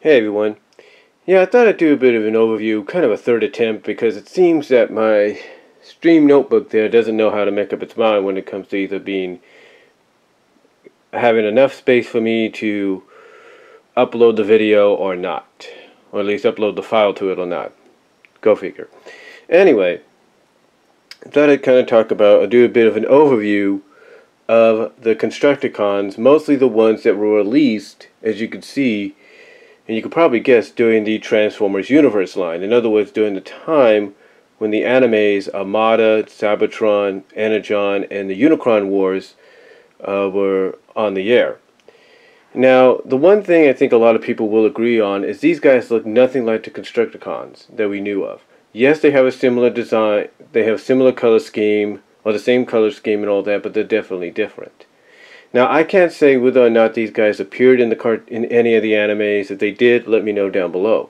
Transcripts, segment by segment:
Hey everyone. Yeah, I thought I'd do a bit of an overview, kind of a third attempt, because it seems that my Stream notebook there doesn't know how to make up its mind when it comes to either having enough space for me to upload the video or not. Or at least upload the file to it or not. Go figure. Anyway, I thought I'd kind of talk about, or do a bit of an overview of the Constructicons, mostly the ones that were released, as you can see, and you could probably guess, during the Transformers Universe line. In other words, during the time when the animes Armada, Cybertron, Energon, and the Unicron Wars were on the air. Now, the one thing I think a lot of people will agree on is these guys look nothing like the Constructicons that we knew of. Yes, they have a similar design, they have similar color scheme, or the same color scheme and all that, but they're definitely different. Now, I can't say whether or not these guys appeared in any of the animes. If they did, let me know down below.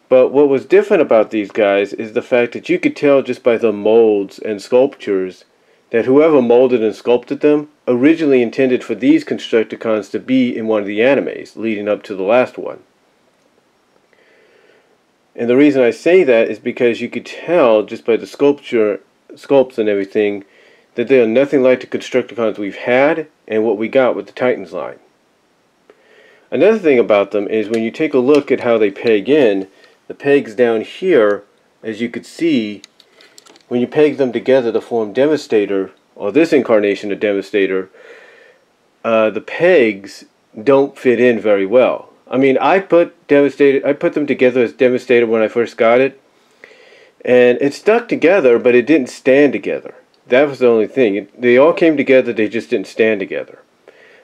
But what was different about these guys is the fact that you could tell just by the molds and sculptures that whoever molded and sculpted them originally intended for these Constructicons to be in one of the animes leading up to the last one. And the reason I say that is because you could tell just by the sculpts and everything that they are nothing like the Constructicons we've had and what we got with the Titans line. Another thing about them is when you take a look at how they peg in, the pegs down here, as you could see, when you peg them together to form Devastator, or this incarnation of Devastator, the pegs don't fit in very well. I mean, I put them together as Devastator when I first got it, and it stuck together, but it didn't stand together. That was the only thing. They all came together, they just didn't stand together.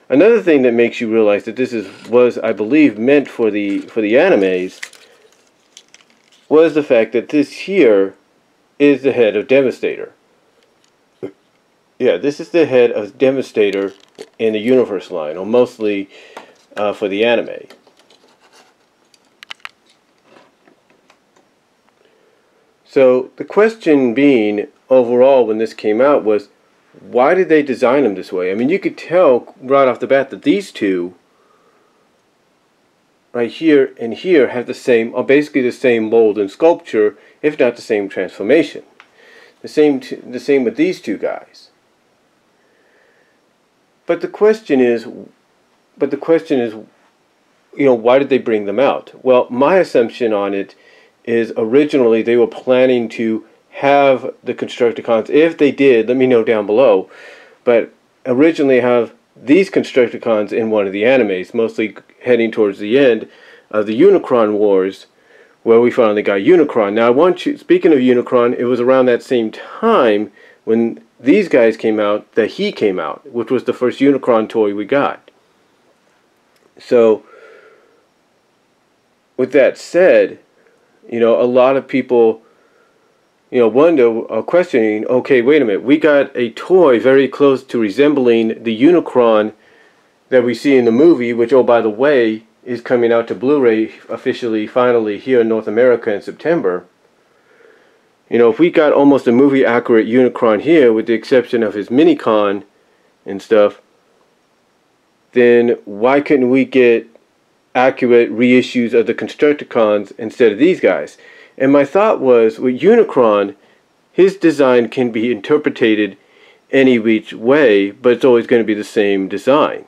Another thing that makes you realize that this was, I believe, meant for the animes was the fact that this here is the head of Devastator. Yeah, this is the head of Devastator in the Universe line, or mostly for the anime. So the question being, overall, when this came out, was why did they design them this way? I mean, you could tell right off the bat that these two right here and here have the same, or basically the same mold and sculpture, if not the same transformation. The same with these two guys. But the question is, you know, why did they bring them out? Well, my assumption on it is originally they were planning to have the Constructicons, if they did, let me know down below, but originally have these Constructicons in one of the animes, mostly heading towards the end of the Unicron Wars, where we finally got Unicron. Now, speaking of Unicron, it was around that same time when these guys came out that he came out, which was the first Unicron toy we got. So, with that said, you know, a lot of people, you know, questioning, okay, wait a minute, we got a toy very close to resembling the Unicron that we see in the movie, which, oh, by the way, is coming out to Blu-ray officially, finally, here in North America in September. You know, if we got almost a movie-accurate Unicron here, with the exception of his Minicon and stuff, then why couldn't we get accurate reissues of the Constructicons instead of these guys? And my thought was, with Unicron, his design can be interpreted any which way, but it's always going to be the same design.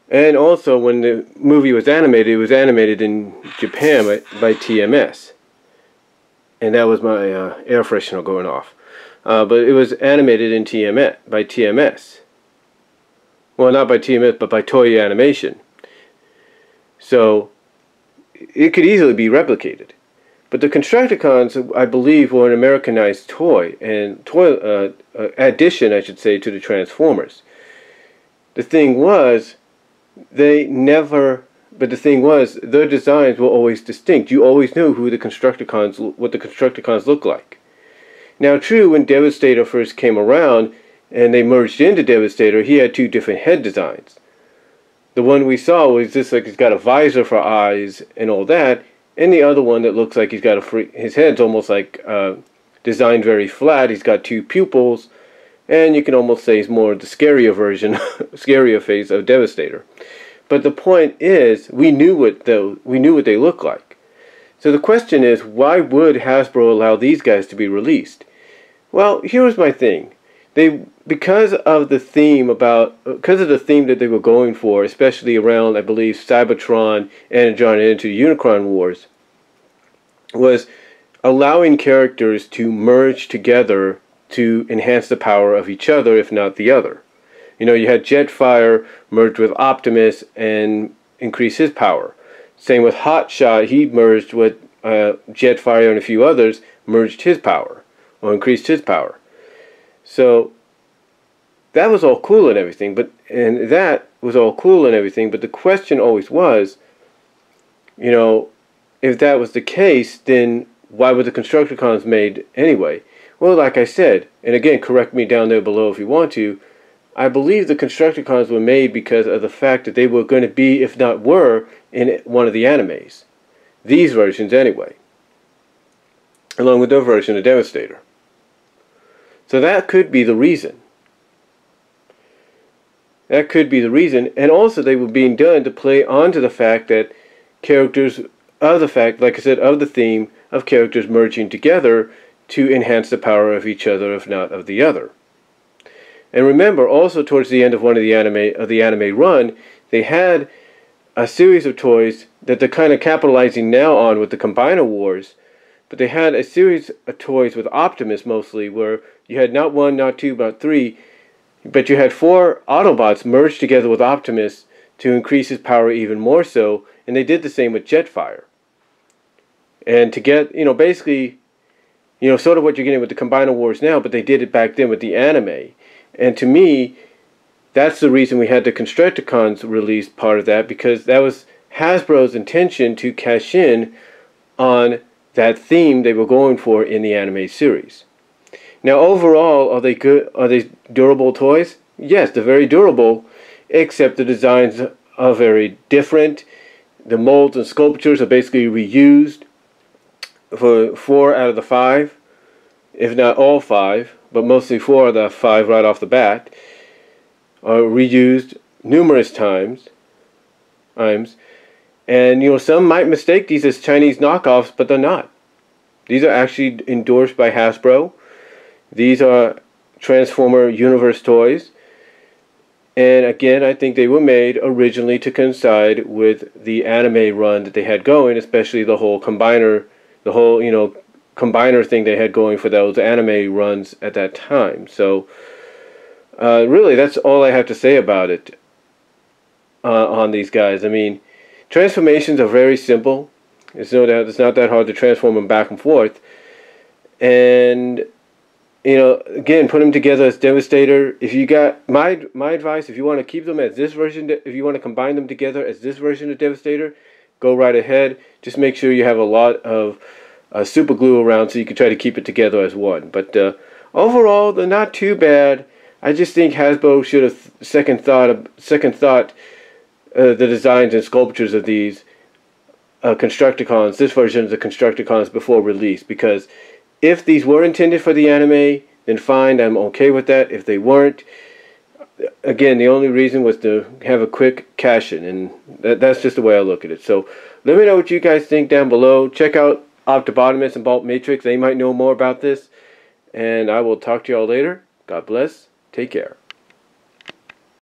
And also, when the movie was animated, it was animated in Japan by TMS. And that was my air freshener going off. But it was animated in by TMS. Well, not by TMS, but by Toei Animation. So it could easily be replicated. But the Constructicons, I believe, were an Americanized toy, and addition, I should say, to the Transformers. The thing was, their designs were always distinct. You always knew what the Constructicons looked like. Now, true, when Devastator first came around, and they merged into Devastator, he had two different head designs. The one we saw was just like he's got a visor for eyes and all that, and the other one that looks like he's got his head's almost like designed very flat. He's got two pupils, and you can almost say he's more the scarier version, scarier face of Devastator. But the point is, we knew what they looked like. So the question is, why would Hasbro allow these guys to be released? Well, here was my thing. Because of the theme that they were going for, especially around, I believe, Cybertron and John into the Unicron Wars, was allowing characters to merge together to enhance the power of each other, if not the other. You know, you had Jetfire merged with Optimus and increase his power. Same with Hotshot, he merged with Jetfire and a few others, merged his power, or increased his power. So that was all cool and everything, but the question always was, you know, if that was the case, then why were the Constructicons made anyway? Well, like I said, and again, correct me down there below if you want to, I believe the Constructicons were made because of the fact that they were going to be, if not were, in one of the animes. These versions anyway. Along with their version of Devastator. So that could be the reason. That could be the reason. And also they were being done to play onto the fact that characters, like I said, of the theme of characters merging together to enhance the power of each other, if not of the other. And remember, also towards the end of one of the anime run, they had a series of toys that they're kind of capitalizing now on with the Combiner Wars. But they had a series of toys with Optimus mostly, where you had not one, not two, but three, but you had 4 Autobots merged together with Optimus to increase his power even more so, and they did the same with Jetfire. And to get, you know, basically, you know, sort of what you're getting with the Combiner Wars now, but they did it back then with the anime. And to me, that's the reason we had the Constructicons release part of that, because that was Hasbro's intention to cash in on that theme they were going for in the anime series. Now, overall, are they good? Are they durable toys? Yes, they're very durable, except the designs are very different. The molds and sculptures are basically reused for 4 out of the 5, if not all 5, but mostly 4 of the 5 right off the bat, are reused numerous times. And, you know, some might mistake these as Chinese knockoffs, but they're not. These are actually endorsed by Hasbro. These are Transformer Universe toys. And again, I think they were made originally to coincide with the anime run that they had going, especially the whole Combiner, you know, Combiner thing they had going for those anime runs at that time. So, really, that's all I have to say about it on these guys. I mean, transformations are very simple. It's not that hard to transform them back and forth. And, you know, again, put them together as Devastator. If you got my advice, if you want to keep them as this version, if you want to combine them together as this version of Devastator, go right ahead. Just make sure you have a lot of super glue around so you can try to keep it together as one. But overall, they're not too bad. I just think Hasbro should have second thought the designs and sculptures of these Constructicons, this version of the Constructicons before release, because if these were intended for the anime, then fine, I'm okay with that. If they weren't, again, the only reason was to have a quick cash-in, and that's just the way I look at it. So let me know what you guys think down below. Check out Octobotimus and Bolt Matrix. They might know more about this, and I will talk to y'all later. God bless. Take care.